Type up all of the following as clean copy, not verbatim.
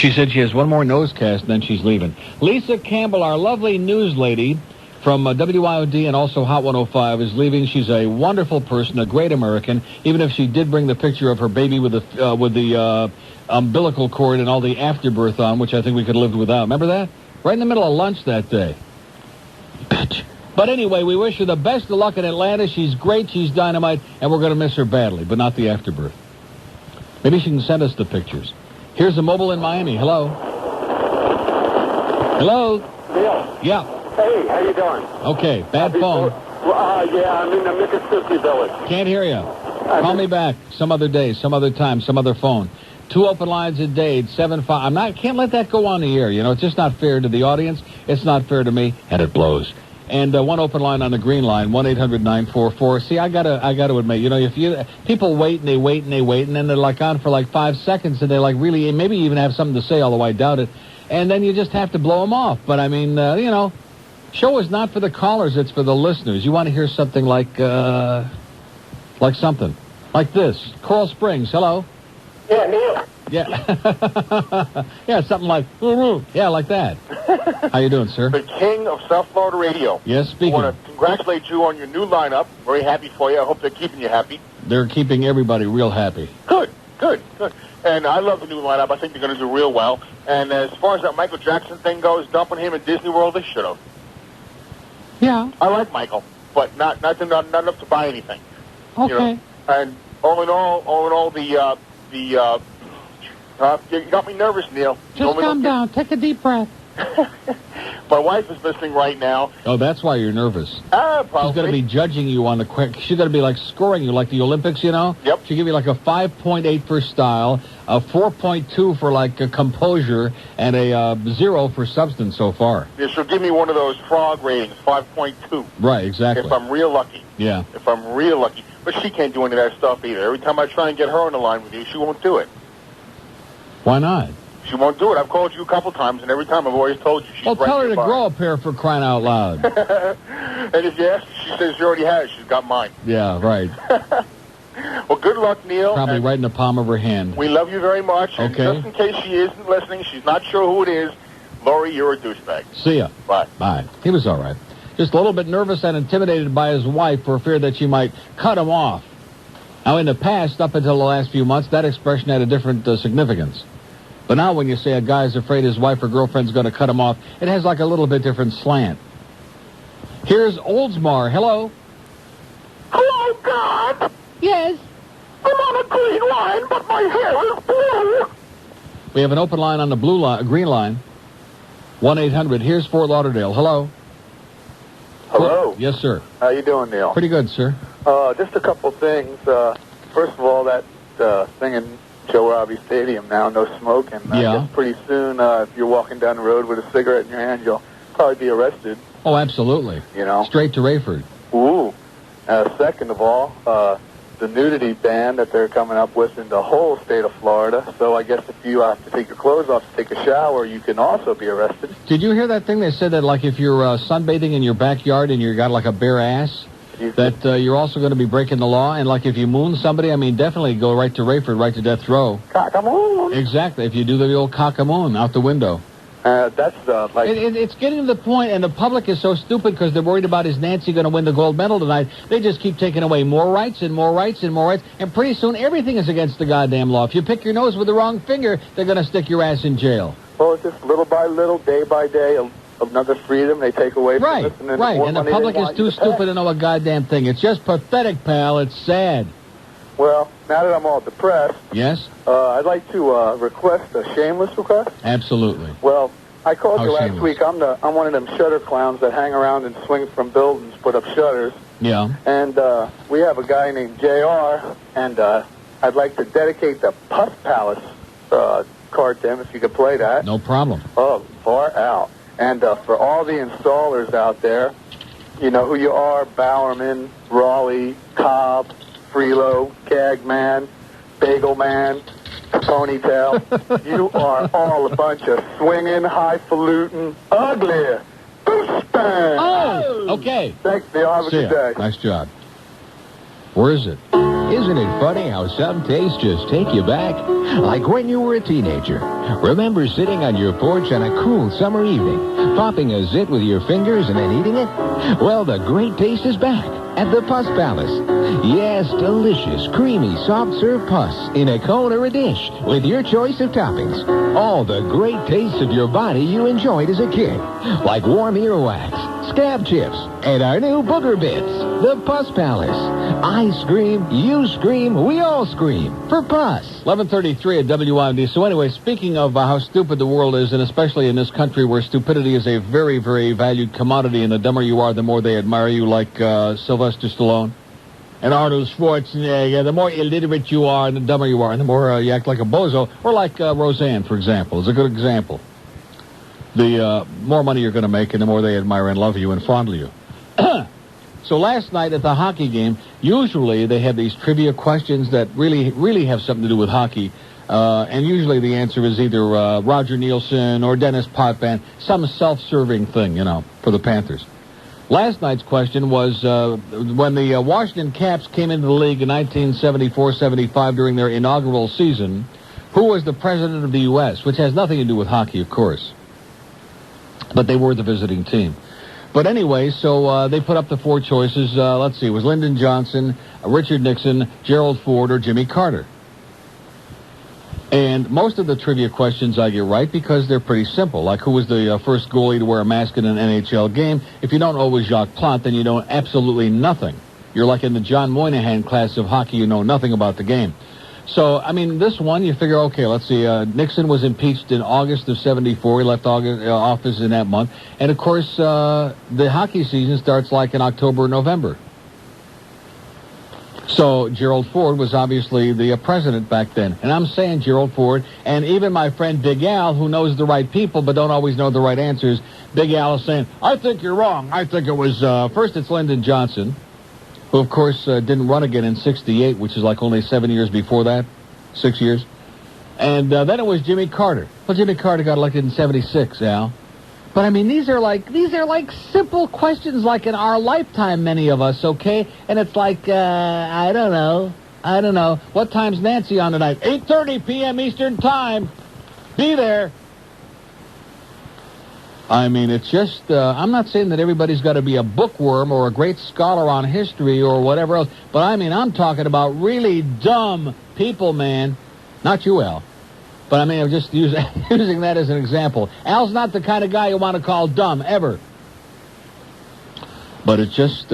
She said she has one more newscast, and then she's leaving. Lisa Campbell, our lovely news lady from WYOD and also Hot 105, is leaving. She's a wonderful person, a great American, even if she did bring the picture of her baby with the umbilical cord and all the afterbirth on, which I think we could have lived without. Remember that? Right in the middle of lunch that day. Bitch. But anyway, we wish her the best of luck in Atlanta. She's great, she's dynamite, and we're going to miss her badly, but not the afterbirth. Maybe she can send us the pictures. Here's a mobile in Miami. Hello? Hello? Neil. Yeah. Hey, how you doing? Okay, bad phone. Yeah, I'm in the Mississippi Village. Can't hear you. Call me back some other day, some other time, some other phone. 2 open lines a day, 875. Can't let that go on the air. You know, it's just not fair to the audience. It's not fair to me, and it blows. And one open line on the green line, 1-800-944. See, I gotta admit, you know, people wait and they wait and they wait, and then they're like on for like 5 seconds, and they like really maybe even have something to say, although I doubt it. And then you just have to blow them off. But I mean, you know, show is not for the callers; it's for the listeners. You want to hear something like something like this. Coral Springs, hello. Yeah, Neil. Yeah. Yeah, something like, yeah, like that. How you doing, sir? The king of South Florida radio. Yes, speaking. I want to congratulate you on your new lineup. Very happy for you. I hope they're keeping you happy. They're keeping everybody real happy. Good. And I love the new lineup. I think they're going to do real well. And as far as that Michael Jackson thing goes, dumping him at Disney World, they should have. Yeah. I like Michael, but not enough to buy anything. Okay. You know? And all in all, you got me nervous, Neil. Just calm down. Take a deep breath. My wife is listening right now. Oh, that's why you're nervous. Probably. She's going to be judging you on the quick. She's going to be like scoring you like the Olympics, you know? Yep. She'll give you like a 5.8 for style, a 4.2 for like a composure, and a 0 for substance so far. Yeah, she'll give me one of those frog ratings, 5.2. Right, exactly. If I'm real lucky. Yeah. If I'm real lucky. But she can't do any of that stuff either. Every time I try and get her on the line with you, she won't do it. Why not? She won't do it. I've called you a couple times, and every time I've always told you she's well, tell her to nearby. grow a pair for crying out loud. And if you ask her, she says she already has. She's got mine. Yeah, right. Well, good luck, Neil. Probably right in the palm of her hand. We love you very much. Okay. And just in case she isn't listening, she's not sure who it is, Lori, you're a douchebag. See ya. Bye. Bye. He was all right. Just a little bit nervous and intimidated by his wife for fear that she might cut him off. Now, in the past, up until the last few months, that expression had a different significance. But now when you say a guy's afraid his wife or girlfriend's going to cut him off, it has like a little bit different slant. Here's Oldsmar. Hello? Hello, God. Yes? I'm on a green line, but my hair is blue. We have an open line on the green line. 1-800. Here's Fort Lauderdale. Hello? Hello. Yes, sir. How you doing, Neil? Pretty good, sir. Just a couple things. First of all, that thing in Joe Robbie Stadium now, no smoking. Yeah. I guess pretty soon, if you're walking down the road with a cigarette in your hand, you'll probably be arrested. Oh, absolutely. You know? Straight to Rayford. Ooh. Second of all, the nudity ban that they're coming up with in the whole state of Florida. So I guess if you have to take your clothes off to take a shower, you can also be arrested. Did you hear that thing? They said that, like, if you're sunbathing in your backyard and you got, like, a bare ass, that you're also going to be breaking the law. And, like, if you moon somebody, I mean, definitely go right to Rayford, right to death row. Cock-a-moon. Exactly. If you do the old cock-a-moon out the window. That's like... It's getting to the point, and the public is so stupid because they're worried about is Nancy going to win the gold medal tonight. They just keep taking away more rights and more rights and more rights, and pretty soon everything is against the goddamn law. If you pick your nose with the wrong finger, they're going to stick your ass in jail. Well, it's just little by little, day by day, another freedom they take away from us. And then And the public is too stupid to know a goddamn thing. It's just pathetic, pal. It's sad. Well, now that I'm all depressed... Yes? I'd like to request a shameless request. Absolutely. Well, I called you last shameless? week. I'm one of them shutter clowns that hang around and swing from buildings, put up shutters. Yeah. And we have a guy named JR, and I'd like to dedicate the Puff Palace card to him, if you could play that. No problem. Oh, far out. And for all the installers out there, you know who you are: Bowerman, Raleigh, Cobb, Freelo, Gagman, Bagel Man, Ponytail. You are all a bunch of swinging, highfalutin, ugly douchebags. Oh, okay. Thanks, Neil. Have a good day. Nice job. Where is it? Isn't it funny how some tastes just take you back? Like when you were a teenager. Remember sitting on your porch on a cool summer evening, popping a zit with your fingers and then eating it? Well, the great taste is back at the Puss Palace. Yes, delicious, creamy, soft-serve pus in a cone or a dish with your choice of toppings. All the great tastes of your body you enjoyed as a kid, like warm earwax, scab chips, and our new booger bits. The Puss Palace. I scream, you scream, we all scream for Puss. 11:33 at WIMD. So anyway, speaking of how stupid the world is, and especially in this country where stupidity is a very, very valued commodity, and the dumber you are, the more they admire you, like Sylvester Stallone and Arnold Schwarzenegger. The more illiterate you are, and the dumber you are, and the more you act like a bozo, or like Roseanne, for example, is a good example. The more money you're going to make, and the more they admire and love you and fondle you. So last night at the hockey game, usually they have these trivia questions that really have something to do with hockey. And usually the answer is either Roger Nielsen or Dennis Potvin, some self-serving thing, for the Panthers. Last night's question was when the Washington Caps came into the league in 1974-75 during their inaugural season, who was the president of the U.S., which has nothing to do with hockey, of course. But they were the visiting team. But anyway, so they put up the four choices. Let's see, it was Lyndon Johnson, Richard Nixon, Gerald Ford, or Jimmy Carter. And most of the trivia questions I get right because they're pretty simple. Like, who was the first goalie to wear a mask in an NHL game? If you don't know it was Jacques Plante, then you know absolutely nothing. You're like in the John Moynihan class of hockey, you know nothing about the game. So, I mean, this one, you figure, okay, let's see, Nixon was impeached in August of 74. He left office in that month. And, of course, the hockey season starts like in October or November. So Gerald Ford was obviously the president back then. And I'm saying Gerald Ford, and even my friend Big Al, who knows the right people but don't always know the right answers, Big Al is saying, I think you're wrong. I think it was, first it's Lyndon Johnson, who, of course, didn't run again in 68, which is like only 7 years before that, 6 years. And then it was Jimmy Carter. Well, Jimmy Carter got elected in 76, Al. But, I mean, these are like simple questions like in our lifetime, many of us, okay? And it's like, I don't know. What time's Nancy on tonight? 8:30 p.m. Eastern Time. Be there. I mean, it's just, I'm not saying that everybody's got to be a bookworm or a great scholar on history or whatever else, but I mean, I'm talking about really dumb people, man. Not you, Al. But I mean, I'm just using that as an example. Al's not the kind of guy you want to call dumb, ever. But it just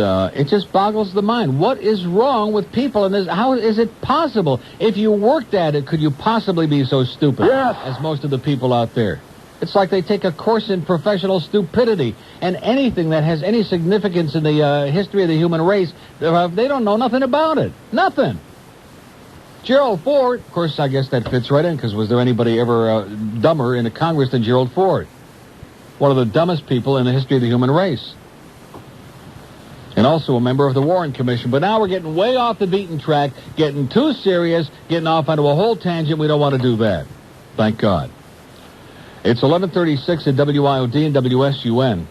boggles the mind. What is wrong with people in this? How is it possible? If you worked at it, could you possibly be so stupid as most of the people out there? It's like they take a course in professional stupidity, and anything that has any significance in the history of the human race, they don't know nothing about it. Nothing. Gerald Ford, of course, I guess that fits right in, because was there anybody ever dumber in the Congress than Gerald Ford? One of the dumbest people in the history of the human race. And also a member of the Warren Commission. But now we're getting way off the beaten track, getting too serious, getting off onto a whole tangent. We don't want to do that. Thank God. It's 11:36 at WIOD and WSUN.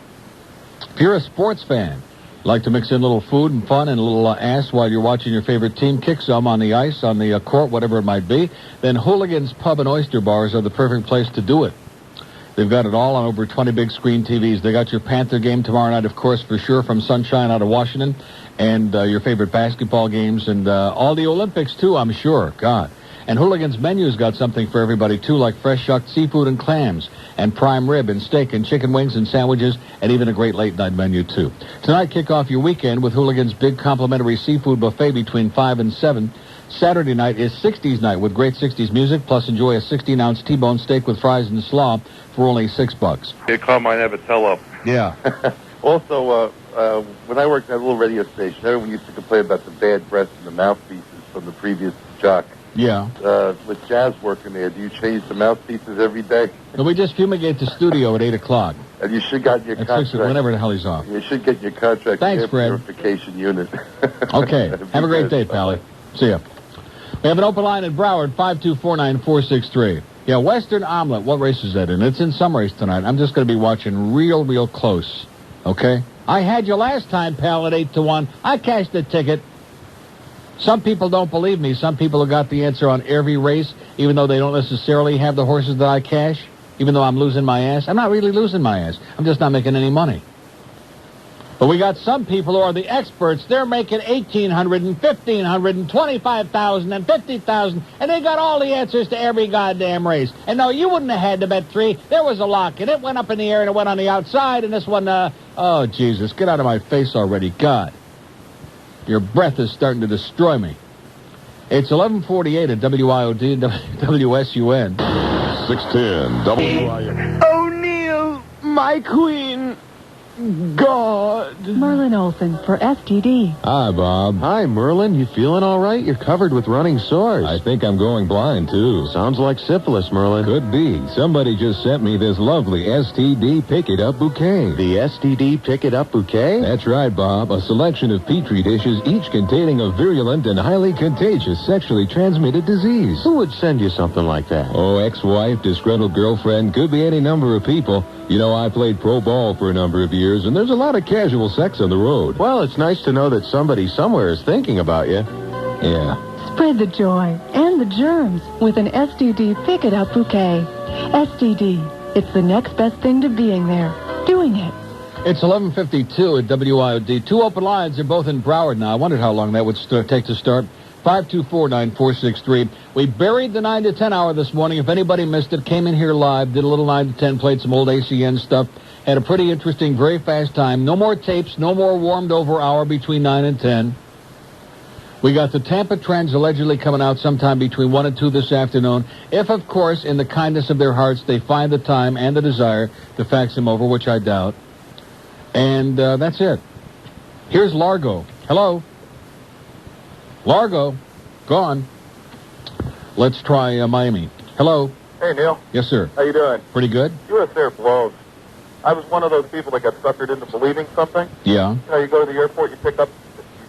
If you're a sports fan, like to mix in a little food and fun and a little ass while you're watching your favorite team kick some on the ice, on the court, whatever it might be, then Hooligans Pub and Oyster Bars are the perfect place to do it. They've got it all on over 20 big screen TVs. They got your Panther game tomorrow night, of course, for sure, from Sunshine out of Washington, and your favorite basketball games, and all the Olympics, too, I'm sure. God. And Hooligans Menu's got something for everybody, too, like fresh shucked seafood and clams, and prime rib and steak and chicken wings and sandwiches, and even a great late-night menu, too. Tonight, kick off your weekend with Hooligans' big complimentary seafood buffet between 5 and 7. Saturday night is 60s night with great 60s music, plus enjoy a 16-ounce T-bone steak with fries and slaw for only $6. Here come I never tell up. Yeah. Also, when I worked at a little radio station, everyone used to complain about the bad breath and the mouthpieces from the previous jock. Yeah. With Jazz working there, do you change the mouthpieces every day? No, we just fumigate the studio at 8 o'clock. And you should get your contract. Whenever the hell he's off. You should get your contract. Thanks, Fred. Purification unit. Okay. Have a great day, Pally. See ya. We have an open line at Broward, 5249463. Yeah, Western Omelet. What race is that in? It's in some race tonight. I'm just going to be watching real close. Okay? I had you last time, pal, at 8-1. I cashed the ticket. Some people don't believe me. Some people have got the answer on every race, even though they don't necessarily have the horses that I cash, even though I'm losing my ass. I'm not really losing my ass. I'm just not making any money. But we got some people who are the experts. They're making $1,800 and $1,500 and $25,000 and $50,000, and they got all the answers to every goddamn race. And no, you wouldn't have had to bet 3. There was a lock, and it went up in the air, and it went on the outside, and this one, oh, Jesus, get out of my face already. God, your breath is starting to destroy me. It's 11:48 at WIOD and WSUN. 610 WIOD. O'Neill, my queen. God. Merlin Olsen for FTD. Hi, Bob. Hi, Merlin. You feeling all right? You're covered with running sores. I think I'm going blind, too. Sounds like syphilis, Merlin. Could be. Somebody just sent me this lovely STD Pick-It-Up Bouquet. The STD Pick-It-Up Bouquet? That's right, Bob. A selection of Petri dishes, each containing a virulent and highly contagious sexually transmitted disease. Who would send you something like that? Oh, ex-wife, disgruntled girlfriend, could be any number of people. You know, I played pro ball for a number of years, and there's a lot of casual sex on the road. Well, it's nice to know that somebody somewhere is thinking about you. Yeah. Spread the joy and the germs with an STD Pick-It-Up Bouquet. STD. It's the next best thing to being there. Doing it. It's 11:52 at WIOD. 2 open lines. They're both in Broward now. I wondered how long that would take to start. 524-9463. We buried the 9 to 10 hour this morning. If anybody missed it, came in here live, did a little 9 to 10, played some old ACN stuff, had a pretty interesting, very fast time. No more tapes, no more warmed over hour between 9 and 10. We got the Tampa Trends allegedly coming out sometime between 1 and 2 this afternoon. If, of course, in the kindness of their hearts, they find the time and the desire to fax them over, which I doubt. And that's it. Here's Largo. Hello. Largo, gone. Let's try Miami. Hello. Hey, Neil. Yes, sir. How you doing? Pretty good? U.S. Air blows. I was one of those people that got suckered into believing something. Yeah. You know, you go to the airport, you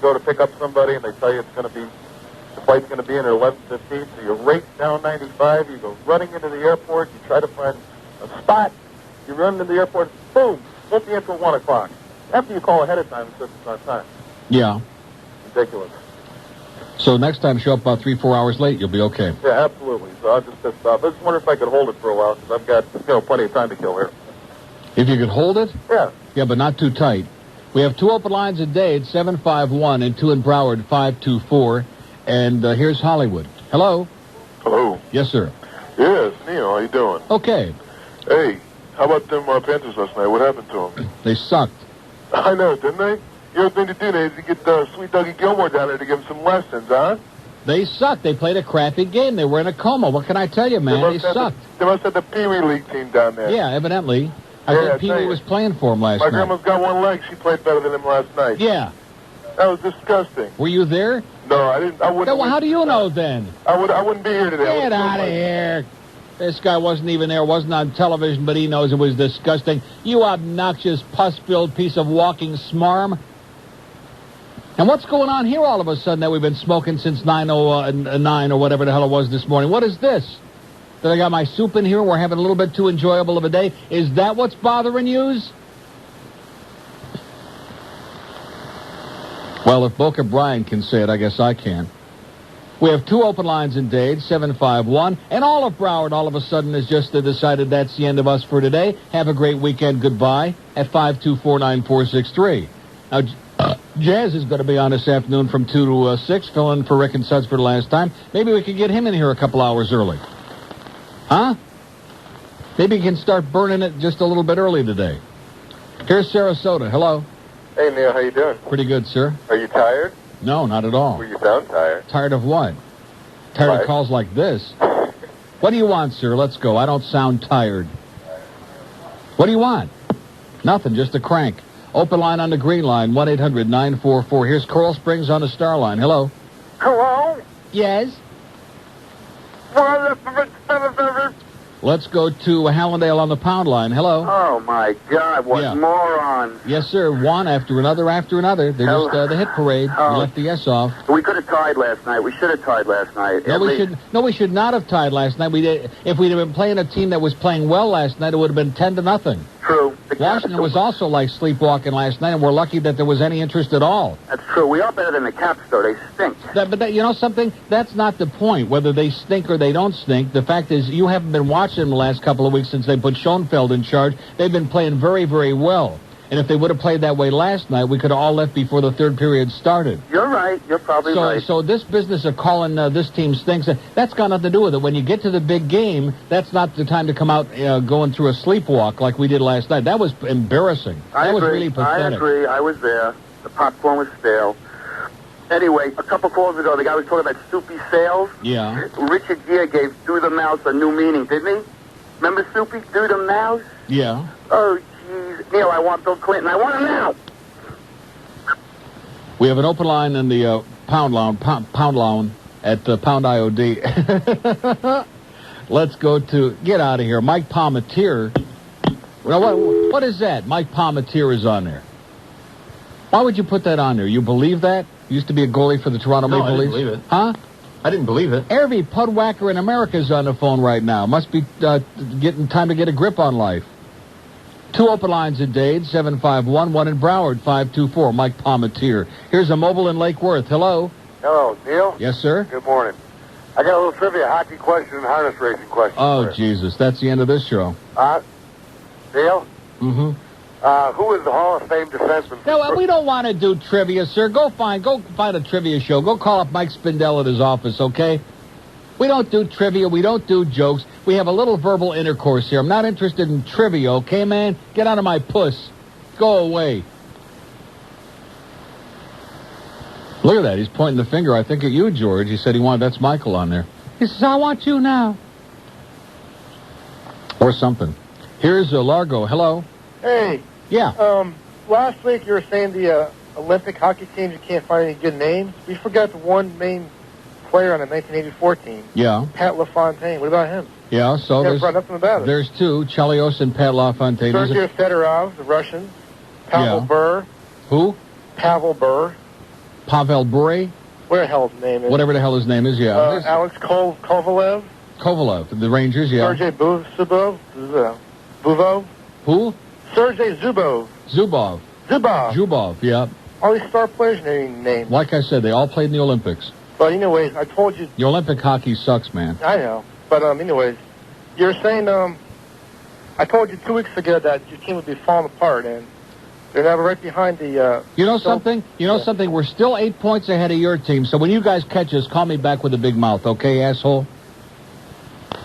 go to pick up somebody, and they tell you the flight's going to be in at 11:15, so you race down 95, you go running into the airport, you try to find a spot, you run into the airport, boom, book you in for 1 o'clock. After you call ahead of time, it says it's not time. Yeah. Ridiculous. So next time, show up about 3-4 hours late. You'll be okay. Yeah, absolutely. So I'm just pissed off. I just wonder if I could hold it for a while, because I've got, plenty of time to kill here. If you could hold it? Yeah. Yeah, but not too tight. We have 2 open lines a day at 751 and 2 in Broward, 524. And here's Hollywood. Hello? Hello. Yes, sir. Yes, Neil, how you doing? Okay. Hey, how about them Panthers last night? What happened to them? They sucked. I know, didn't they? The other thing to do is to get sweet Dougie Gilmore down there to give him some lessons, huh? They sucked. They played a crappy game. They were in a coma. What can I tell you, man? They sucked. They must have the Pee Wee League team down there. Yeah, evidently. I think Pee Wee was playing for him last My night. grandma's got one leg. She played better than him last night. Yeah. That was disgusting. Were you there? No, I didn't. I wouldn't. Well, how do you know then? I wouldn't be here today. Get out of here. This guy wasn't even there, wasn't on television, but he knows it was disgusting. You obnoxious, pus-filled piece of walking smarm. And what's going on here all of a sudden that we've been smoking since 9:09 or whatever the hell it was this morning? What is this? That I got my soup in here and we're having a little bit too enjoyable of a day? Is that what's bothering yous? Well, if Boca Brian can say it, I guess I can. We have 2 open lines in Dade, 751, and all of Broward all of a sudden has just decided that's the end of us for today. Have a great weekend. Goodbye at 524-9463. Now, Jazz is going to be on this afternoon from 2 to 6, filling for Rick and Suds for the last time. Maybe we could get him in here a couple hours early. Huh? Maybe he can start burning it just a little bit early today. Here's Sarasota. Hello. Hey, Neil, how you doing? Pretty good, sir. Are you tired? No, not at all. Well, you sound tired. Tired of what? Tired of calls like this. What do you want, sir? Let's go. I don't sound tired. What do you want? Nothing, just a crank. Open line on the green line, 1-800-944. Here's Coral Springs on the star line. Hello. Hello? Yes? Well, Let's go to Hallandale on the pound line. Hello. Oh, my God, what morons. Yes, sir. One after another after another. They're just the hit parade. We left the S off. We could have tied last night. We should have tied last night. No, we should not have tied last night. If we'd have been playing a team that was playing well last night, it would have been 10-0. True. The Washington was also like sleepwalking last night, and we're lucky that there was any interest at all. That's true. We are better than the Caps, though. They stink. But you know something? That's not the point, whether they stink or they don't stink. The fact is, you haven't been watching them the last couple of weeks since they put Schoenfeld in charge. They've been playing very, very well. And if they would have played that way last night, we could have all left before the third period started. You're right. You're probably right. So this business of calling this team stinks, that's got nothing to do with it. When you get to the big game, that's not the time to come out going through a sleepwalk like we did last night. That was embarrassing. That was really pathetic. I agree. I was there. The popcorn was stale. Anyway, a couple calls ago, the guy was talking about Soupy Sales. Yeah. Richard Gere gave Through the Mouse a new meaning, didn't he? Remember Soupy? Through the Mouse? Yeah. Oh, jeez. Neil, I want Bill Clinton. I want him now. We have an open line in the pound loan at Pound IOD. Let's go to, get out of here, Mike Palmatier. Well, what is that? Mike Palmatier is on there. Why would you put that on there? You believe that? Used to be a goalie for the Toronto Maple Leafs. I didn't believe it. Huh? I didn't believe it. Every pudwhacker in America is on the phone right now. Must be getting time to get a grip on life. 2 open lines in Dade, 751, 1 in Broward, 524, Mike Palmatier. Here's a mobile in Lake Worth. Hello. Hello, Neil? Yes, sir? Good morning. I got a little trivia hockey question and harness racing question. Oh, Jesus. That's the end of this show. Neil? Mm-hmm. Who is the Hall of Fame defenseman? No, we don't want to do trivia, sir. Go find a trivia show. Go call up Mike Spindell at his office, okay? We don't do trivia. We don't do jokes. We have a little verbal intercourse here. I'm not interested in trivia, okay, man? Get out of my puss. Go away. Look at that. He's pointing the finger, I think, at you, George. He said that's Michael on there. He says, I want you now. Or something. Here's Largo. Hello. Hey. Yeah. Last week you were saying the Olympic hockey teams, you can't find any good names. We forgot the one main player on the 1984 team. Yeah. Pat LaFontaine. What about him? Yeah, so nothing about it. There's 2, Chelios and Pat LaFontaine. Sergei Fedorov, the Russian. Pavel Bure. Who? Pavel Bure. Pavel Bure? Where the hell his name is? Whatever the hell his name is, yeah. Alex Kovalev. Kovalev, the Rangers, yeah. Sergei Buvov. Who? Sergei Zubov. Zubov, yeah. All these star players names. Like I said, they all played in the Olympics. But anyways, I told you... The Olympic hockey sucks, man. I know. But anyways, you were saying, I told you 2 weeks ago that your team would be falling apart, and they're now right behind the... You know something? Something? We're still 8 points ahead of your team, so when you guys catch us, call me back with a big mouth, okay, asshole?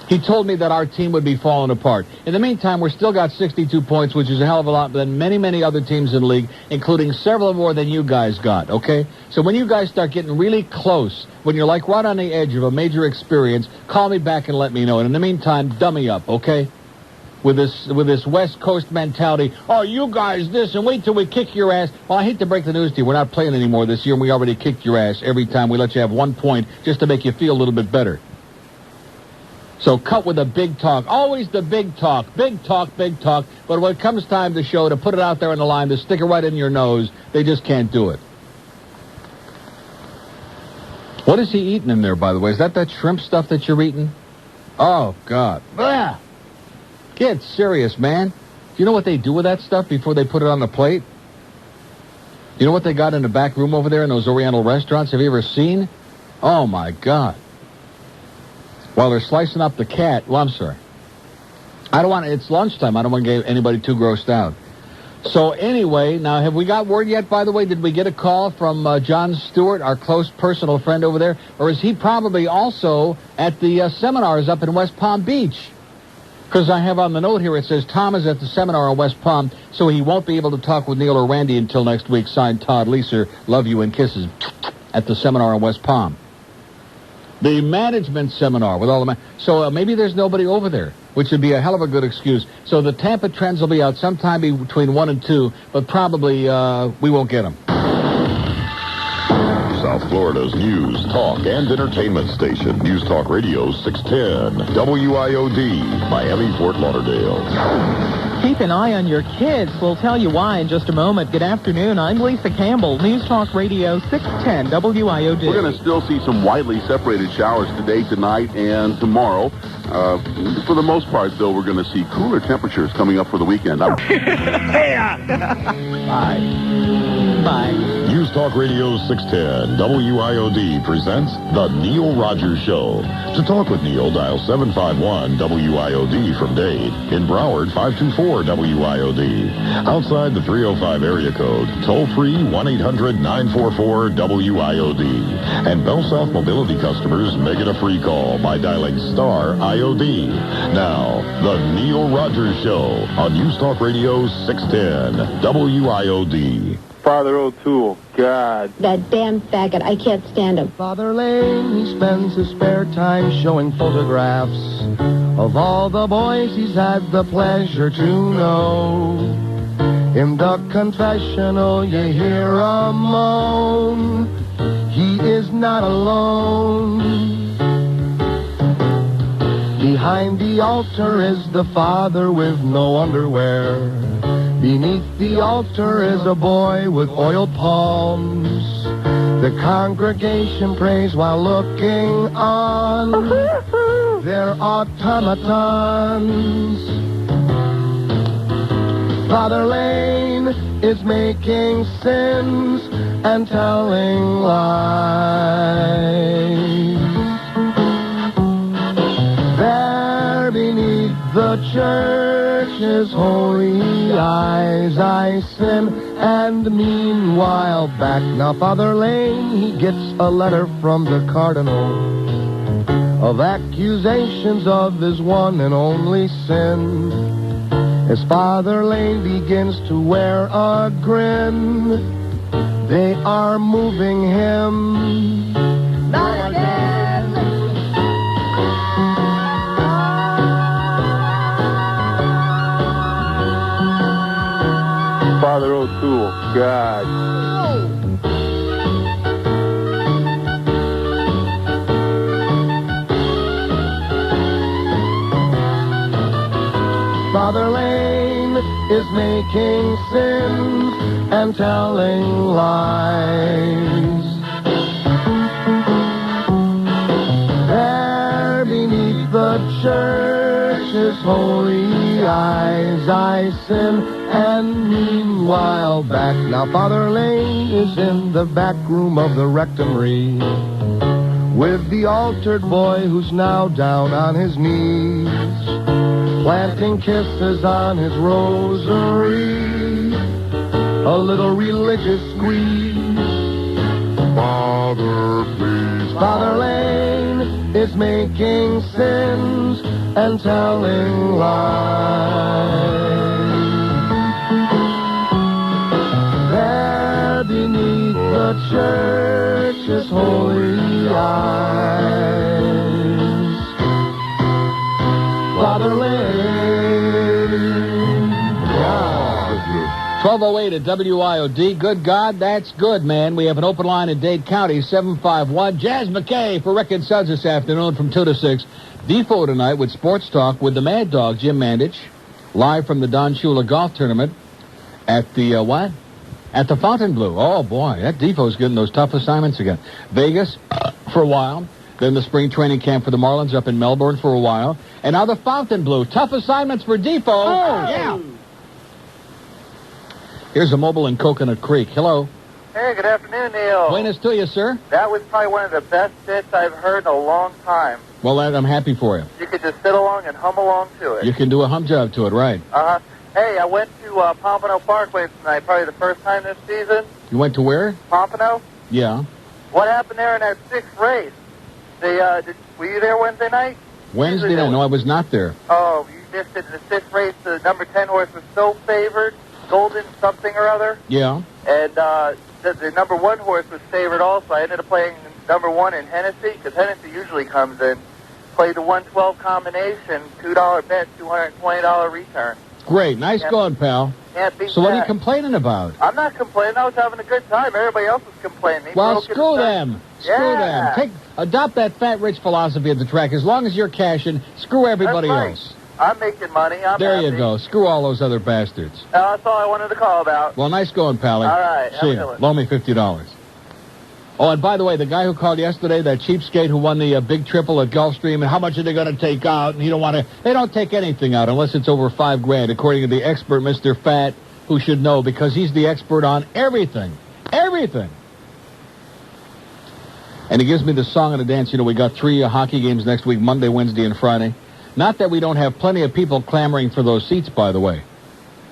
He told me that our team would be falling apart. In the meantime, we're still got 62 points, which is a hell of a lot than many, many other teams in the league, including several more than you guys got, okay? So when you guys start getting really close, when you're like right on the edge of a major experience, call me back and let me know. And in the meantime, dummy up, okay? With this West Coast mentality, oh, you guys this, and wait till we kick your ass. Well, I hate to break the news to you. We're not playing anymore this year, and we already kicked your ass every time we let you have 1 point just to make you feel a little bit better. So cut with the big talk. Always the big talk. Big talk, big talk. But when it comes time to show, to put it out there on the line, to stick it right in your nose, they just can't do it. What is he eating in there, by the way? Is that shrimp stuff that you're eating? Oh, God. Blah! Get serious, man. Do you know what they do with that stuff before they put it on the plate? You know what they got in the back room over there in those Oriental restaurants? Have you ever seen? Oh, my God. While they're slicing up the cat. Well, I'm sorry. It's lunchtime. I don't want to get anybody too grossed out. So anyway, now have we got word yet, by the way? Did we get a call from John Stewart, our close personal friend over there? Or is he probably also at the seminars up in West Palm Beach? Because I have on the note here, it says Tom is at the seminar in West Palm, so he won't be able to talk with Neil or Randy until next week. Signed, Todd Leeser. Love you and kisses. At the seminar in West Palm. The management seminar with all the so maybe there's nobody over there, which would be a hell of a good excuse. So the Tampa Trends will be out sometime between 1 and 2, but probably we won't get them. So South Florida's news, talk, and entertainment station. News Talk Radio 610, WIOD, Miami, Fort Lauderdale. Keep an eye on your kids. We'll tell you why in just a moment. Good afternoon. I'm Lisa Campbell, News Talk Radio 610 WIOD. We're going to still see some widely separated showers today, tonight, and tomorrow. For the most part, though, we're going to see cooler temperatures coming up for the weekend. Bye. Bye. News Talk Radio 610 WIOD presents The Neil Rogers Show. To talk with Neil, dial 751-WIOD from Dade. In Broward, 524-WIOD. Outside the 305 area code, toll-free 1-800-944-WIOD. And Bell South Mobility customers make it a free call by dialing star IOD. Now, The Neil Rogers Show on News Talk Radio 610 WIOD. Father O'Toole, God. That damn faggot, I can't stand him. Father Lane, he spends his spare time showing photographs of all the boys he's had the pleasure to know. In the confessional, you hear a moan. He is not alone. Behind the altar is the father with no underwear. Beneath the altar is a boy with oil palms. The congregation prays while looking on. They're automatons. Father Lane is making sins and telling lies. There beneath the church's holy eyes I sin, and meanwhile back now Father Lane, he gets a letter from the cardinal of accusations of his one and only sin. As Father Lane begins to wear a grin, they are moving him. Not again. Father O'Toole, God. Father Lane is making sins and telling lies. There beneath the church's holy eyes I sin, and meanwhile back now Father Lane is in the back room of the rectory with the altered boy who's now down on his knees, planting kisses on his rosary, a little religious squeeze. Father, please. Father Lane is making sins and telling lies. There beneath the church's holy eyes, Father Lane. 1208 at WIOD. Good God, that's good, man. We have an open line in Dade County, 751. Jazz McKay for Rick and Suds this afternoon from 2 to 6. Defoe tonight with Sports Talk with the Mad Dog, Jim Mandich, live from the Don Shula Golf Tournament at the, what? At the Fontainebleau. Oh, boy, that Defoe's getting those tough assignments again. Vegas for a while. Then the spring training camp for the Marlins up in Melbourne for a while. And now the Fontainebleau. Tough assignments for Defoe. Oh, yeah. Here's a mobile in Coconut Creek. Hello. Hey, good afternoon, Neil. Buenas to you, sir. That was probably one of the best bits I've heard in a long time. Well, I'm happy for you. You could just sit along and hum along to it. You can do a hum job to it, right. Uh-huh. Hey, I went to Pompano Parkway tonight, probably the first time this season. You went to where? Pompano. Yeah. What happened there in that sixth race? Were you there Wednesday night? Wednesday night? No, I was not there. Oh, you missed it in the sixth race. The number 10 horse was so favored. Golden something or other. Yeah. And the number 1 horse was favored also. I ended up playing number 1 in Hennessy, because Hennessy usually comes in. Played the 112 combination, $2 bet, $220 return. Great. Nice going, pal. Can't beat So what are you that. complaining about? I'm not complaining. I was having a good time. Everybody else was complaining. They Well, broke it screw and them. Screw them. Adopt that fat rich philosophy at the track. As long as you're cashing, screw everybody That's right. else. I'm making money. I'm There happy. you go. Screw all those other bastards. That's all I wanted to call about. Well, nice going, Pally. All right. See Have a ya. good one. Loan me $50. Oh, and by the way, the guy who called yesterday, that cheapskate who won the big triple at Gulfstream, and how much are they going to take out? And he don't want to. They don't take anything out unless it's over $5,000, according to the expert, Mr. Fat, who should know because he's the expert on everything, everything. And he gives me the song and the dance. You know, we got 3 hockey games next week, Monday, Wednesday, and Friday. Not that we don't have plenty of people clamoring for those seats, by the way.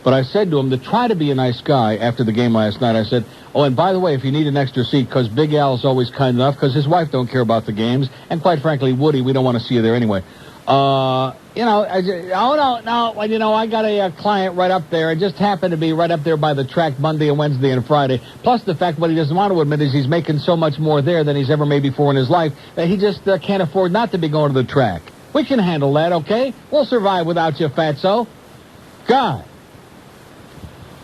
But I said to him to try to be a nice guy after the game last night. I said, oh, and by the way, if you need an extra seat, because Big Al's always kind enough, because his wife don't care about the games, and quite frankly, Woody, we don't want to see you there anyway. You know, I got a client right up there. It just happened to be right up there by the track Monday and Wednesday and Friday. Plus the fact what he doesn't want to admit is he's making so much more there than he's ever made before in his life that he just can't afford not to be going to the track. We can handle that, okay? We'll survive without you, fatso. God.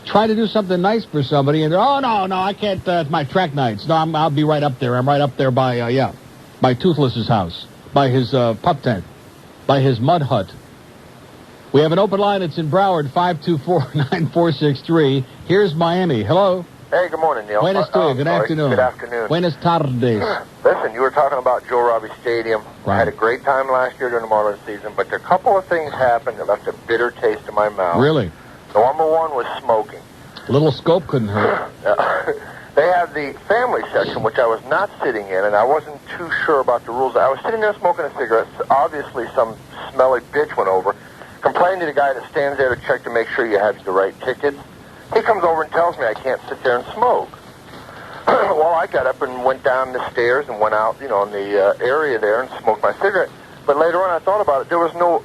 Try to do something nice for somebody, and oh, no, I can't, it's my track nights. No, I'll be right up there. I'm right up there by, by Toothless's house, by his pup tent, by his mud hut. We have an open line. It's in Broward, 524-9463. Here's Miami. Hello. Hey, good morning, Neil. Buenos dias. Good afternoon. Good afternoon. Buenas tardes. Listen, you were talking about Joe Robbie Stadium. Right. I had a great time last year during the Marlins season, but a couple of things happened that left a bitter taste in my mouth. Really? The number one was smoking. Little scope couldn't hurt. They had the family section, which I was not sitting in, and I wasn't too sure about the rules. I was sitting there smoking a cigarette. Obviously, some smelly bitch went over, complained to the guy that stands there to check to make sure you had the right tickets. He comes over and tells me I can't sit there and smoke. Well, I got up and went down the stairs and went out, in the area there and smoked my cigarette. But later on, I thought about it. There was no...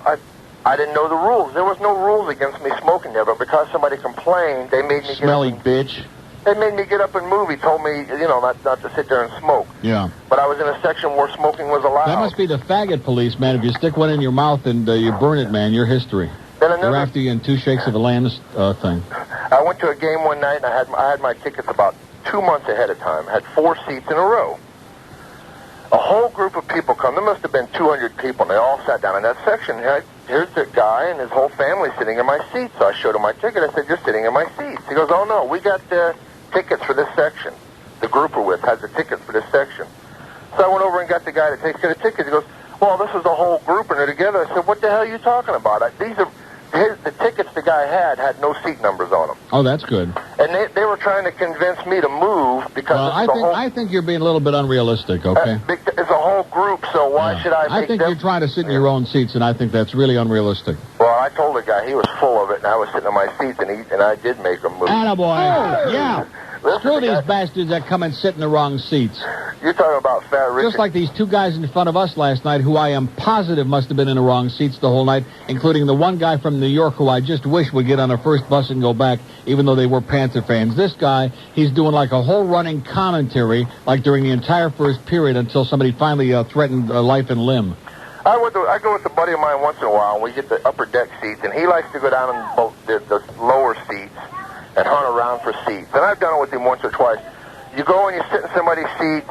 I didn't know the rules. There was no rules against me smoking there, but because somebody complained, they made me Smelly bitch. They made me get up and move. He told me, not to sit there and smoke. Yeah. But I was in a section where smoking was allowed. That must be the faggot police, man. If you stick one in your mouth and you burn it, man, you're history. They're after you in 2 shakes of a lamb's thing. I went to a game one night, and I had my tickets about 2 months ahead of time. I had 4 seats in a row. A whole group of people come. There must have been 200 people, and they all sat down in that section. Here's the guy and his whole family sitting in my seat. So I showed him my ticket. I said, you're sitting in my seats. He goes, oh, no, we got tickets for this section. The group we're with has the tickets for this section. So I went over and got the guy that takes care of the tickets. He goes, well, this is the whole group, and they're together. I said, what the hell are you talking about? The tickets the guy had no seat numbers on them. Oh, that's good. And they were trying to convince me to move because I think you're being a little bit unrealistic, okay? It's a whole group, so why should I make I think them... you're trying to sit in your own seats, and I think that's really unrealistic. Well, I told the guy he was full of it, and I was sitting in my seats, and I did make him move. Attaboy. Yeah. Screw these bastards that come and sit in the wrong seats. You're talking about Fat Richard. Just like these 2 guys in front of us last night who I am positive must have been in the wrong seats the whole night, including the one guy from New York who I just wish would get on a first bus and go back, even though they were Panther fans. This guy, he's doing like a whole running commentary, like during the entire first period until somebody finally threatened life and limb. I go with a buddy of mine once in a while, and we get the upper deck seats, and he likes to go down in both the lower seats and hunt around for seats. And I've done it with him once or twice. You go and you sit in somebody's seats,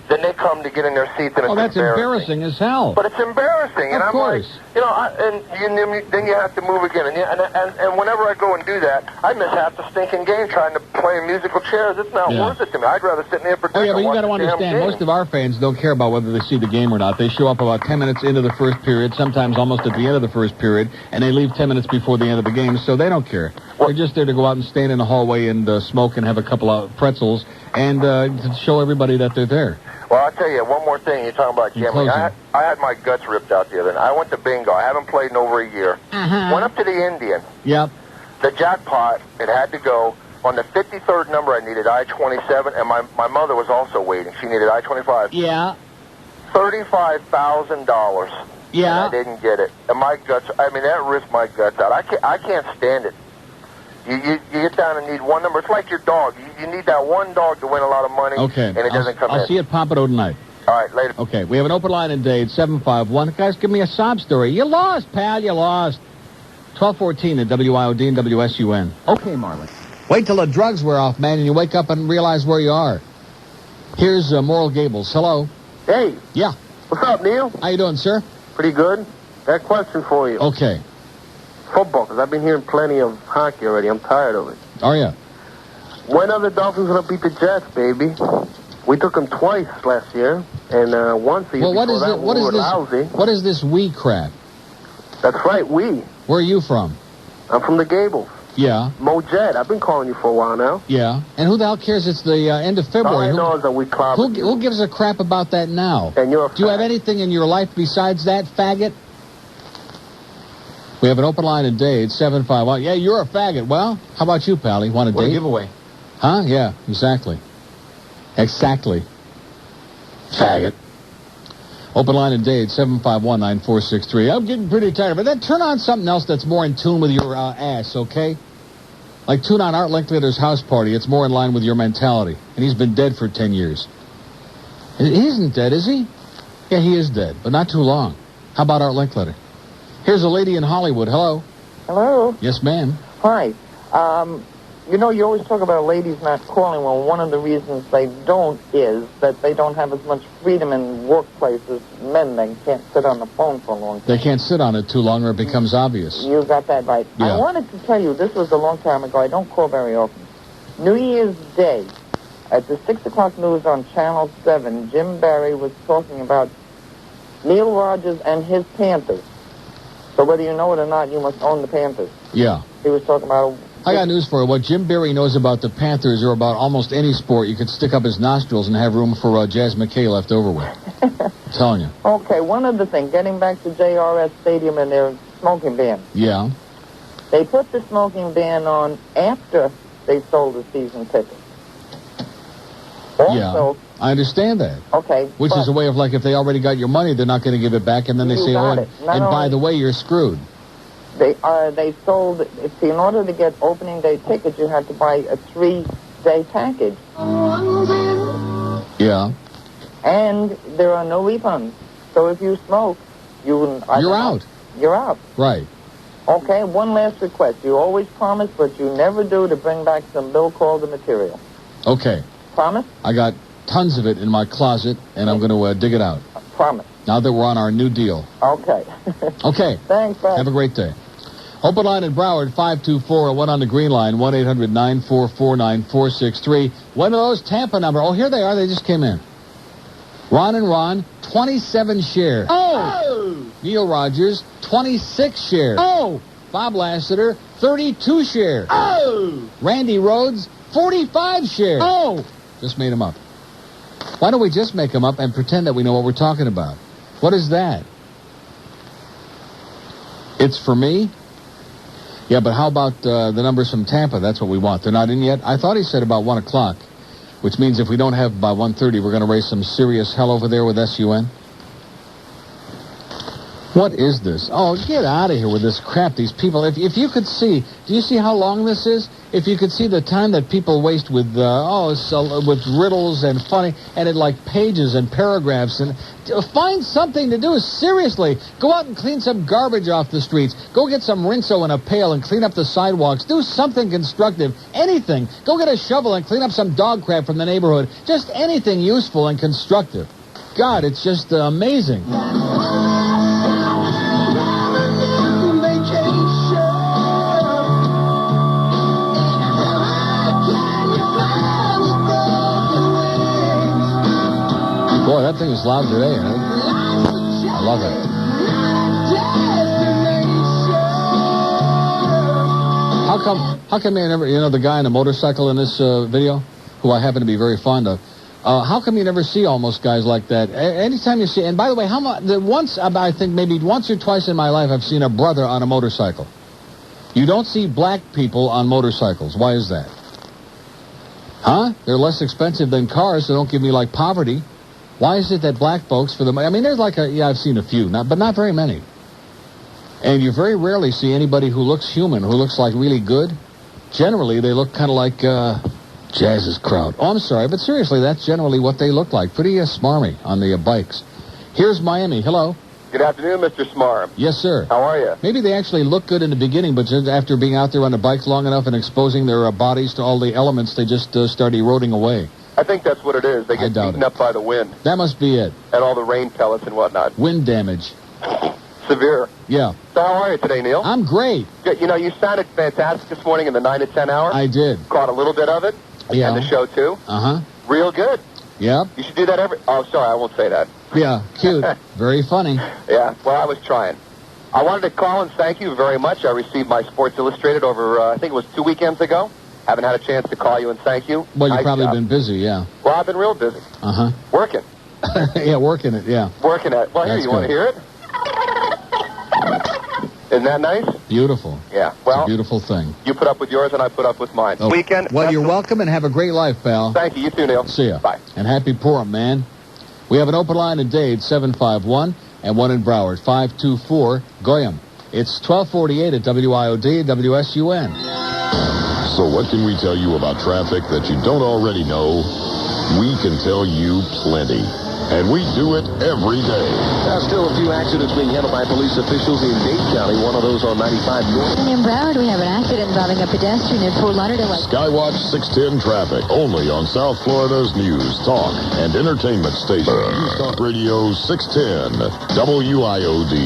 then they come to get in their seats, and it's that's embarrassing as hell. But it's embarrassing, and Of I'm course. like, then you have to move again. And whenever I go and do that, I miss half the stinking game trying to play musical chairs. It's not worth it to me. I'd rather sit in the upper deck. Oh, yeah, but you got to understand, most of our fans don't care about whether they see the game or not. They show up about 10 minutes into the first period, sometimes almost at the end of the first period, and they leave 10 minutes before the end of the game, so they don't care. They're just there to go out and stand in the hallway and smoke and have a couple of pretzels and to show everybody that they're there. Well, I'll tell you one more thing. You're talking about gambling. I had my guts ripped out the other night. I went to bingo. I haven't played in over a year. Went up to the Indian. Yep. The jackpot, it had to go. On the 53rd number, I needed I-27, and my mother was also waiting. She needed I-25. Yeah. $35,000. Yeah. And I didn't get it. And my guts, that ripped my guts out. I can't stand it. You get down and need one number. It's like your dog. You need that one dog to win a lot of money, and it doesn't come in. I'll see you at Pompano tonight. All right, later. Okay, we have an open line in Dade, 751. Guys, give me a sob story. You lost, pal, you lost. 1214 at WIOD and WSUN. Okay, Marley. Wait till the drugs wear off, man, and you wake up and realize where you are. Here's Moral Gables. Hello. Hey. Yeah. What's up, Neil? How you doing, sir? Pretty good. Got a question for you. Okay. Football, because I've been hearing plenty of hockey already. I'm tired of it. Are you? When are the Dolphins going to beat the Jets, baby? We took them twice last year, and once the year Well, lousy. What is this we crap? That's right, we. Where are you from? I'm from the Gables. Yeah. Mo Jet. I've been calling you for a while now. Yeah. And who the hell cares? It's the end of February. All I know is that we clobbered you. Who gives a crap about that now? And you're a Do you have anything in your life besides that, faggot? We have an open line in Dade, 751. Yeah, you're a faggot. Well, how about you, pal? You want a What a date? giveaway. Huh? Yeah, exactly. Exactly. Faggot. Open line in Dade, 751-9463. I'm getting pretty tired, but then turn on something else that's more in tune with your ass, okay? Like tune on Art Linkletter's house party. It's more in line with your mentality. And he's been dead for 10 years. He isn't dead, is he? Yeah, he is dead, but not too long. How about Art Linkletter? Here's a lady in Hollywood. Hello. Hello. Yes, ma'am. Hi. You know, you always talk about ladies not calling. Well, one of the reasons they don't is that they don't have as much freedom in workplaces. Men, they can't sit on the phone for a long time. They can't sit on it too long or it becomes obvious. You got that right. Yeah. I wanted to tell you, this was a long time ago. I don't call very often. New Year's Day, at the 6 o'clock news on Channel 7, Jim Barry was talking about Neil Rogers and his Panthers. So whether you know it or not, you must own the Panthers. Yeah. He was talking about... I got news for you. What Jim Barry knows about the Panthers or about almost any sport, you could stick up his nostrils and have room for Jazz McKay left over with. I'm telling you. Okay, one other thing. Getting back to JRS Stadium and their smoking ban. Yeah. They put the smoking ban on after they sold the season tickets. Also, yeah. I understand that. Okay. Which is a way of like, if they already got your money, they're not going to give it back, and then they say, oh, and by the way, you're screwed. They sold, in order to get opening day tickets, you had to buy a 3-day package. Yeah. And there are no refunds. So if you smoke, you're out. You're out. Right. Okay, one last request. You always promise, but you never do, to bring back some Bill Calder material. Okay. Promise? I got tons of it in my closet, and I'm going to dig it out. Promise. Now that we're on our new deal. Okay. Okay. Thanks, bye. Have a great day. Open line in Broward, 524, and one on the green line, 1-800-944-9463. One of those Tampa number. Oh, here they are. They just came in. Ron and Ron, 27 shares. Oh! Neil Rogers, 26 shares. Oh! Bob Lassiter, 32 shares. Oh! Randy Rhodes, 45 shares. Oh! Just made them up. Why don't we just make them up and pretend that we know what we're talking about? What is that? It's for me? Yeah, but how about the numbers from Tampa? That's what we want. They're not in yet? I thought he said about 1 o'clock, which means if we don't have by 1:30, we're going to raise some serious hell over there with SUN. What is this? Oh, get out of here with this crap. These people, if you could see, do you see how long this is? If you could see the time that people waste with, with riddles and funny, and it like pages and paragraphs, and find something to do. Seriously, go out and clean some garbage off the streets. Go get some Rinso in a pail and clean up the sidewalks. Do something constructive. Anything. Go get a shovel and clean up some dog crap from the neighborhood. Just anything useful and constructive. God, it's just amazing. Boy, that thing is loud today, huh? I love it. How come you never, the guy on the motorcycle in this video, who I happen to be very fond of, how come you never see almost guys like that? Anytime you see, and by the way, I think maybe once or twice in my life I've seen a brother on a motorcycle. You don't see black people on motorcycles. Why is that? Huh? They're less expensive than cars, so don't give me like poverty. Why is it that black folks, there's I've seen a few, but not very many. And you very rarely see anybody who looks human, who looks like really good. Generally, they look kind of like Jazz's crowd. Oh, I'm sorry, but seriously, that's generally what they look like. Pretty smarmy on the bikes. Here's Miami. Hello. Good afternoon, Mr. Smart. Yes, sir. How are you? Maybe they actually look good in the beginning, but just after being out there on the bikes long enough and exposing their bodies to all the elements, they just start eroding away. I think that's what it is. They get beaten up by the wind. That must be it. And all the rain pellets and whatnot. Wind damage. Severe. Yeah. So how are you today, Neil? I'm great. You know, you sounded fantastic this morning in the 9 to 10 hour. I did. Caught a little bit of it. Yeah. And the show, too. Uh-huh. Real good. Yep. You should do that every... Oh, sorry, I won't say that. Yeah, cute. Very funny. Yeah, well, I was trying. I wanted to call and thank you very much. I received my Sports Illustrated over, I think it was 2 weekends ago. Haven't had a chance to call you and thank you. Well, you've Nice probably job. been busy, yeah. Well, I've been real busy. Uh-huh. Working. Yeah, working it, yeah. Working it. Well, here, That's you want to good. hear it? Isn't that nice? Beautiful. Yeah. It's Well, a beautiful thing. you put up with yours and I put up with mine. Oh. Weekend. Well, you're welcome and have a great life, pal. Thank you. You too, Neil. See ya. Bye. And happy Purim, man. We have an open line in Dade, 751, and one in Broward, 524, Goyam. It's 1248 at WIOD and WSUN. So what can we tell you about traffic that you don't already know? We can tell you plenty. And we do it every day. Still a few accidents being handled by police officials in Dade County. One of those on 95 North. And in Broward, we have an accident involving a pedestrian in Fort Lauderdale. Skywatch 610 traffic, only on South Florida's News, Talk, and Entertainment Station. News Talk Radio 610, WIOD.